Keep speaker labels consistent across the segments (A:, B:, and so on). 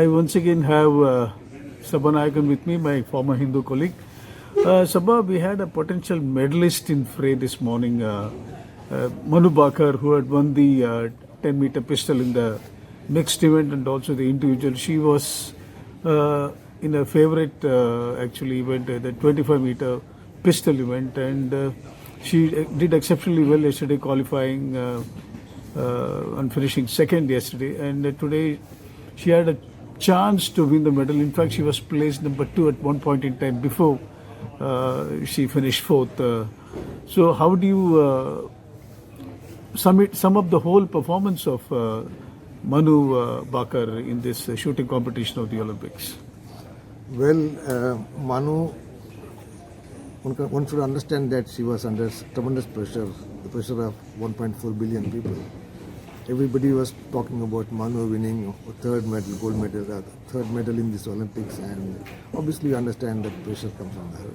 A: I once again have Sabha Nayakan with me, my former Hindu colleague. Sabha, we had a potential medalist in fray this morning, Manu Bakar, who had won the 10-meter pistol in the mixed event and also the individual. She was in a favorite actually event, the 25-meter pistol event, and she did exceptionally well yesterday, qualifying and finishing second yesterday. And today she had a chance to win the medal. In fact, she was placed number 2 at one point in time before she finished fourth. So how do you sum up the whole performance of Manu Bakar in this shooting competition of the Olympics?
B: Well, Manu, one should understand that she was under tremendous pressure, the pressure of 1.4 billion people. Everybody was talking about Manu winning a third medal, gold medal, third medal in this Olympics, and obviously you understand that pressure comes on her.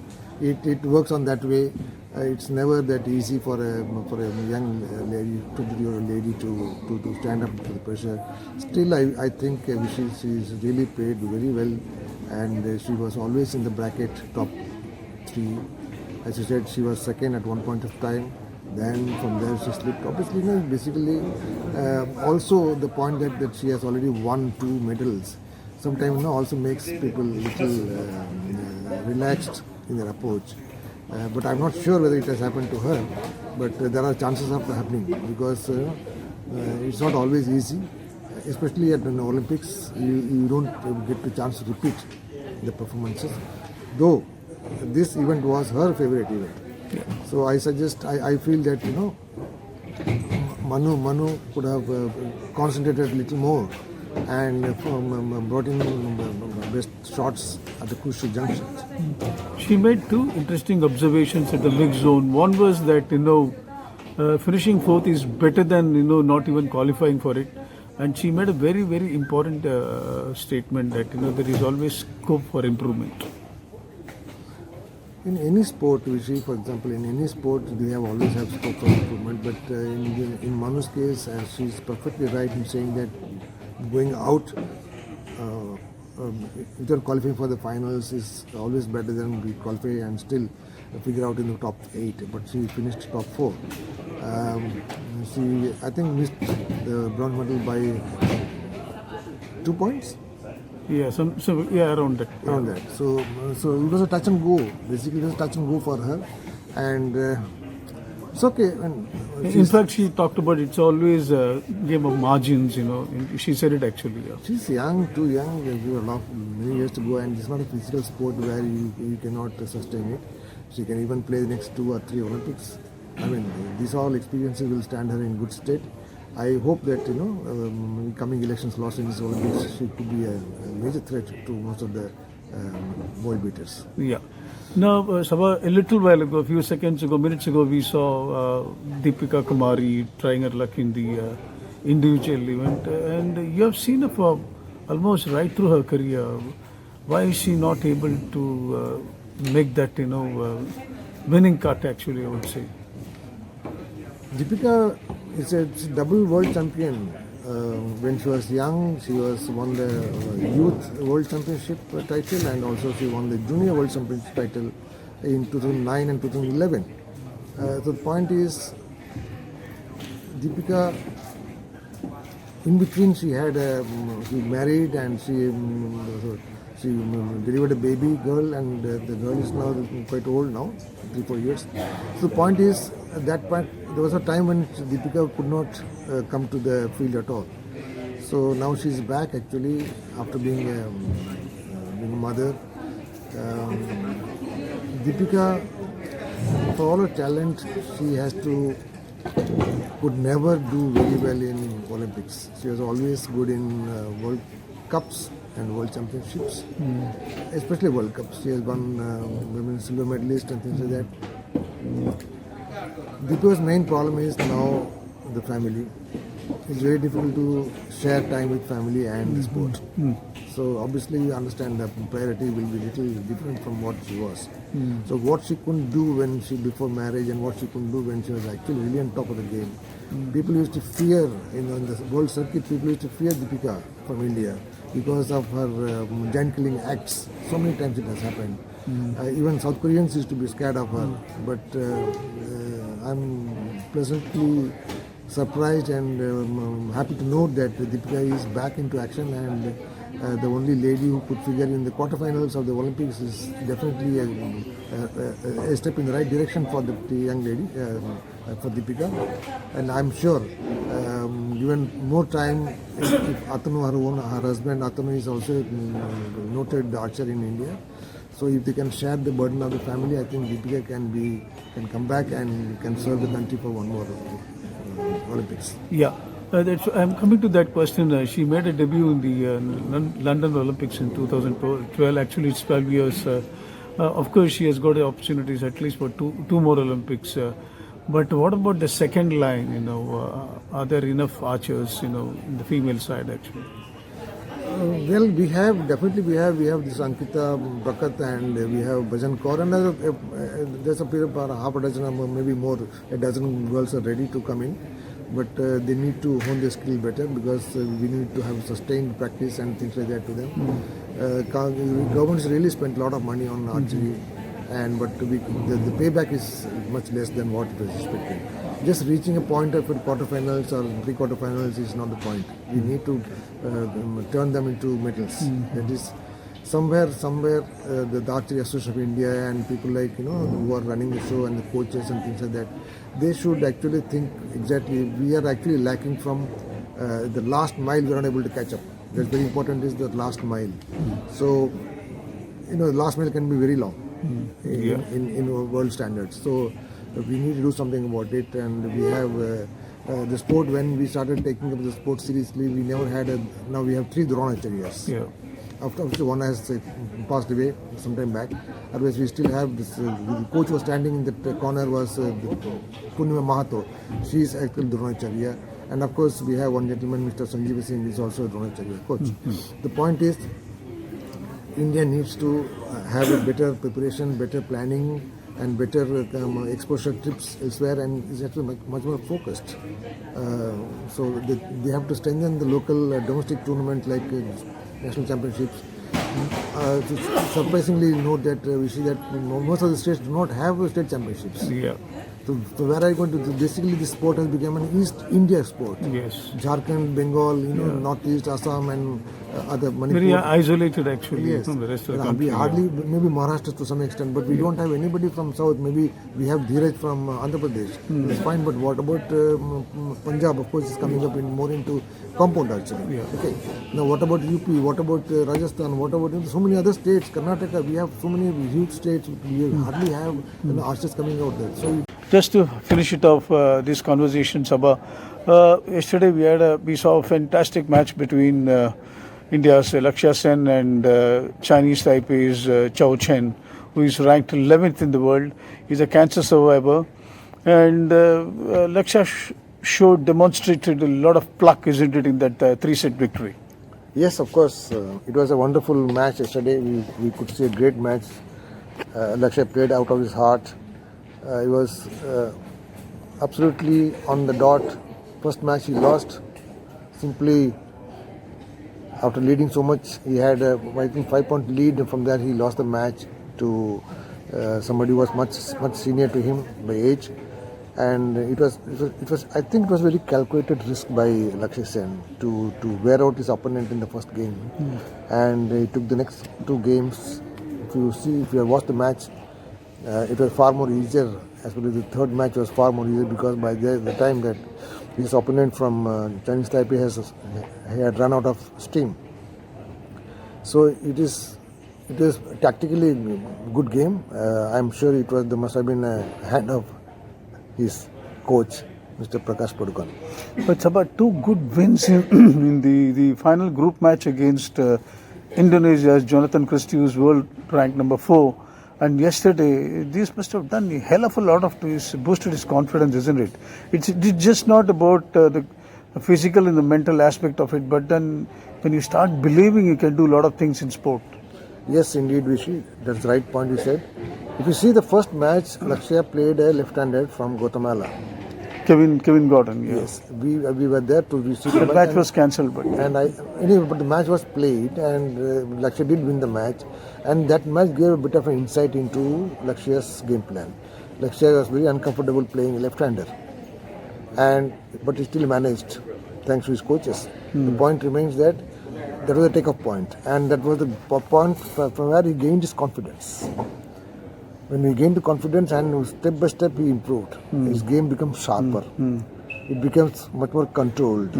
B: It works on that way. It's never that easy for a young lady, 20-year-old lady to stand up to the pressure. Still, I think she's really played very well, and she was always in the bracket top 3. As you said, she was second at one point of time. Then from there she slipped. Obviously, basically, also the point that she has already won 2 medals, sometimes also makes people little relaxed in their approach. But I'm not sure whether it has happened to her. But there are chances of happening because it's not always easy, especially at the Olympics. You don't get the chance to repeat the performances, though this event was her favorite event. So I suggest, I feel that Manu could have concentrated a little more and brought in best shots at the crucial junctions.
A: She made 2 interesting observations at the mixed zone. One was that finishing fourth is better than not even qualifying for it, and she made a very, very important statement that there is always scope for improvement.
B: In any sport, we see, for example, in any sport, they always have scope for improvement. But in Manu's case, she's perfectly right in saying that going out, without qualifying for the finals, is always better than we qualify and still figure out in the top 8. But she finished top 4. She, I think, missed the bronze medal by 2 points.
A: Yeah, around that.
B: Around that. So it was a touch and go. Basically, it was a touch and go for her, and it's okay.
A: In fact, she talked about it's always a game of margins. She said it actually. Yeah.
B: She's young, too young. You have many years to go, and it's not a physical sport where you cannot sustain it. She can even play the next 2 or 3 Olympics. I mean, these all experiences will stand her in good state. I hope that coming elections lost in this Olympics, she could be a major threat to most of the world beaters.
A: Yeah. Now, Sabha, a little while ago, a few minutes ago, we saw Deepika Kumari trying her luck in the individual event, and you have seen her for almost right through her career. Why is she not able to make that winning cut? Actually, I would say.
B: Deepika is a double world champion. When she was young, she won the youth world championship title, and also she won the junior world championship title in 2009 and 2011. So the point is, Deepika, in between she married and she delivered a baby girl, and the girl is now quite old now, 3-4 years. So the point is, at that point, there was a time when Deepika could not come to the field at all. So now she's back actually after being a mother. Deepika, for all her talent, she could never do very well in Olympics. She was always good in World Cups and World Championships, especially World Cups. She has won women's silver medalist and things like that. Deepika's main problem is now the family. It's very difficult to share time with family and the sport. So obviously you understand that priority will be little different from what she was. So what she couldn't do before marriage and what she couldn't do when she was actually really on top of the game. People used to fear, in the world circuit, people used to fear Deepika from India because of her giant killing acts. So many times it has happened. Even South Koreans used to be scared of her. But I'm pleasantly surprised and happy to know that Deepika is back into action, and the only lady who could figure in the quarterfinals of the Olympics is definitely a step in the right direction for the young lady, for Deepika. And I'm sure, given more time, if Atanu, her husband Atanu, is also a noted archer in India. So if they can share the burden of the family, I think Deepika can come back and can serve the country for one more Olympics.
A: Yeah. I'm coming to that question. She made a debut in the London Olympics in 2012. Actually, it's 12 years. Of course, she has got the opportunities at least for two more Olympics. But what about the second line? Are there enough archers? In the female side actually.
B: Well, we have this Ankita Bakat, and we have Bhajan Kaur, and there's a period of half a dozen or maybe more, a dozen girls are ready to come in, but they need to hone their skill better, because we need to have sustained practice and things like that to them. Government has really spent a lot of money on archery, but the payback is much less than what it was expected. Just reaching a point of quarterfinals or pre-quarterfinals is not the point. We need to turn them into medals. That is somewhere the Archery Association of India and people like who are running the show and the coaches and things like that, they should actually think exactly. We are actually lacking from the last mile. We are not able to catch up. That's very important. Is the last mile. So the last mile can be very long in world standards. So we need to do something about it, and we have the sport. When we started taking up the sport seriously, we never had now we have 3 Dronacharyas.
A: Yeah.
B: After one has passed away some time back. Otherwise, we still have this. The coach was standing in the corner was Purnima Mahato. She is actual Dronacharya, and of course we have one gentleman, Mr. Sanjeev Singh, is also a Dronacharya coach. The point is, India needs to have a better preparation, better planning, and better exposure trips elsewhere, and is actually much more focused. So they have to strengthen the local domestic tournament like national championships. Surprisingly, note that we see that most of the states do not have state championships.
A: Yeah.
B: So where are you going to? Basically, this sport has become an East India sport.
A: Yes.
B: Jharkhand, Bengal, Northeast, Assam, and other Manipur.
A: Very isolated actually
B: Yes.
A: from the rest of the country.
B: We hardly, maybe Maharashtra to some extent, but we don't have anybody from South. Maybe we have Dheeraj from Andhra Pradesh. It's fine, but what about Punjab? Of course, is coming up more into compound archery.
A: Yeah.
B: Okay. Now, what about UP? What about Rajasthan? What about so many other states? Karnataka. We have so many huge states. We hardly have archers coming out there. So.
A: Just to finish it off, this conversation, Sabha. Yesterday we saw a fantastic match between India's Lakshya Sen and Chinese Taipei's Chao Chen, who is ranked 11th in the world. He's a cancer survivor, and Lakshya demonstrated a lot of pluck, isn't it, in that 3-set victory?
B: Yes, of course. It was a wonderful match yesterday. We could see a great match. Lakshya played out of his heart. He was absolutely on the dot. First match he lost. Simply after leading so much, he had I think 5-point lead. From there, he lost the match to somebody who was much senior to him by age. And it was. I think it was very calculated risk by Lakshya Sen to wear out his opponent in the first game. And he took the next 2 games. If you have watched the match, it was far more easier. Especially the third match was far more easier, because by the time that his opponent from Chinese Taipei had run out of steam. So it is tactically a good game. I'm sure there must have been a hand of his coach, Mr. Prakash Padukan.
A: But it's about 2 good wins in the final group match against Indonesia's Jonathan Christie, who's world ranked number 4. And yesterday, this must have done a hell of a lot of boosted his confidence, isn't it? It's just not about the physical and the mental aspect of it, but then when you start believing you can do a lot of things in sport.
B: Yes, indeed, Vishy. That's the right point you said. If you see the first match, Lakshya played a left-handed from Guatemala.
A: Kevin Gordon, yeah.
B: Yes, we were there to receive
A: The match was cancelled, but
B: but the match was played, and Lakshya did win the match, and that match gave a bit of an insight into Lakshya's game plan. Lakshya was very uncomfortable playing left-hander, but he still managed, thanks to his coaches. The point remains that was a take-off point, and that was the point from where he gained his confidence. When he gained the confidence and step by step he improved, his game becomes sharper. It becomes much more controlled,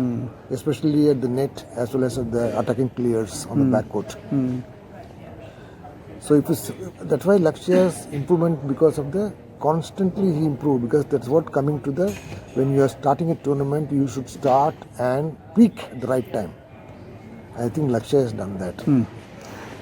B: especially at the net as well as at the attacking players on the backcourt. So that's why Lakshaya's improvement, because of the constantly he improved, because that's what coming to the, when you are starting a tournament, you should start and peak at the right time. I think Lakshya has done that.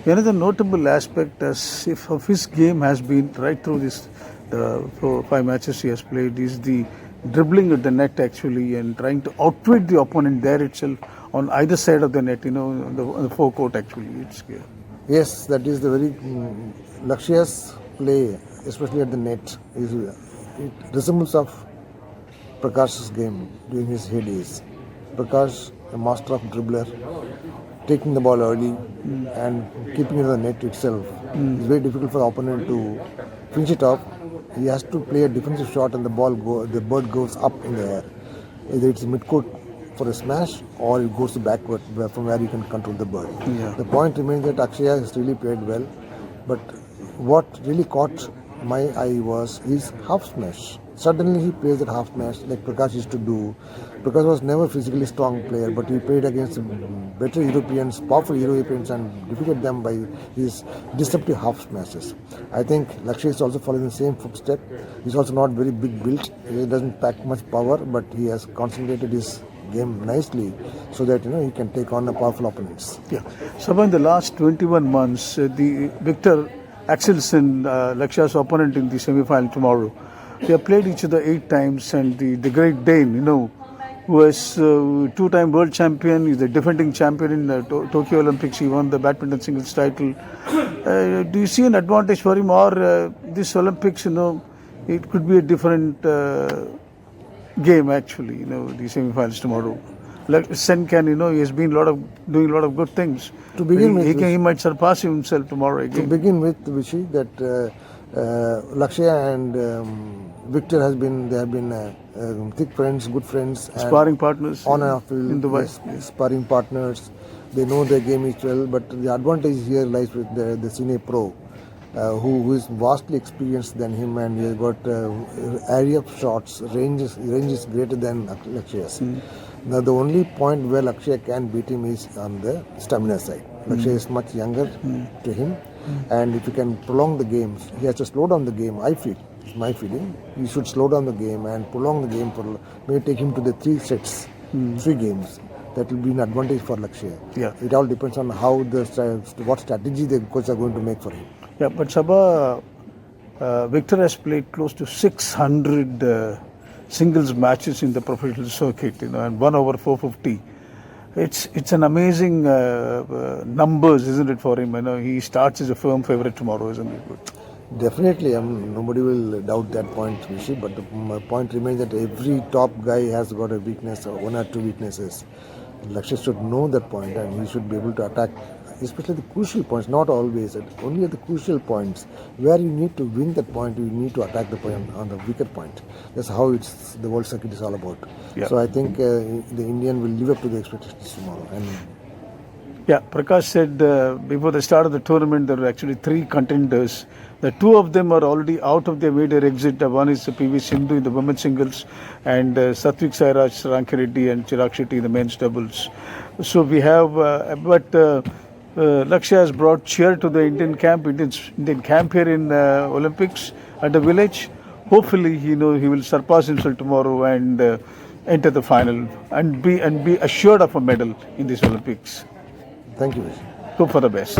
A: Another notable aspect of his game has been right through this 4-5 matches he has played is the dribbling at the net actually, and trying to outwit the opponent there itself on either side of the net, on the forecourt actually.
B: Yes, that is the very Lakshaya's play, especially at the net, it resembles of Prakash's game during his heydays. Prakash, a master of dribbler, taking the ball early and keeping it in the net itself. It's very difficult for the opponent to finish it off. He has to play a defensive shot and the bird goes up in the air. Either it's mid-court for a smash or it goes to backward from where you can control the bird.
A: Yeah.
B: The point remains that Akshaya has really played well, but what really caught my eye was his half smash. Suddenly he plays that half smash like Prakash used to do. Prakash was never a physically strong player, but he played against better Europeans, powerful Europeans, and defeated them by his deceptive half smashes. I think Lakshya is also following the same footstep. He's also not very big built. He doesn't pack much power, but he has concentrated his game nicely so that he can take on powerful opponents.
A: Yeah. So in the last 21 months, the Victor Lakshya Sen, Lakshya's opponent in the semi-final tomorrow, they have played each other 8 times, and the great Dane, who is 2-time world champion, is the defending champion in the Tokyo Olympics. He won the badminton singles title. Do you see an advantage for him, or this Olympics, it could be a different game actually, the semi-finals tomorrow? Sen can, he has been doing a lot of good things.
B: To begin with,
A: he might surpass himself tomorrow again.
B: To begin with, Vishy, that Lakshya and Victor have been thick friends, good friends,
A: sparring partners
B: on and off field,
A: in the West.
B: Yes, sparring partners. They know their game each well, but the advantage here lies with the senior pro, who is vastly experienced than him, and he has got area of shots, range is greater than Lakshaya's. Now the only point where Lakshya can beat him is on the stamina side. Lakshya is much younger to him, and if he can prolong the games, he has to slow down the game. I feel, it's my feeling, he should slow down the game and prolong the game for maybe take him to the 3 sets, 3 games. That will be an advantage for Lakshya.
A: Yeah.
B: It all depends on how what strategy the coaches are going to make for him.
A: Yeah, but Sabha, Victor has played close to 600 singles matches in the professional circuit, and won over 450. It's an amazing numbers, isn't it, for him? He starts as a firm favorite tomorrow, isn't it?
B: Definitely, nobody will doubt that point, Rishi, but the point remains that every top guy has got a weakness, or 1 or 2 weaknesses. Lakshya should know that point, and he should be able to attack, especially the crucial points, not always, only at the crucial points, where you need to win that point, you need to attack the point on the weaker point. That's how the world circuit is all about.
A: Yeah.
B: So I think the Indian will live up to the expectations tomorrow.
A: Yeah, Prakash said before the start of the tournament there were actually 3 contenders. The 2 of them are already out of their major exit. One is PV Sindhu in the women's singles, and Satvik Sairaj, Rankireddy and Chirag Shetty in the men's doubles. So we have, Lakshya has brought cheer to the Indian camp here in Olympics at the village. Hopefully, he will surpass himself tomorrow and enter the final and be assured of a medal in these Olympics.
B: Thank you.
A: Hope for the best.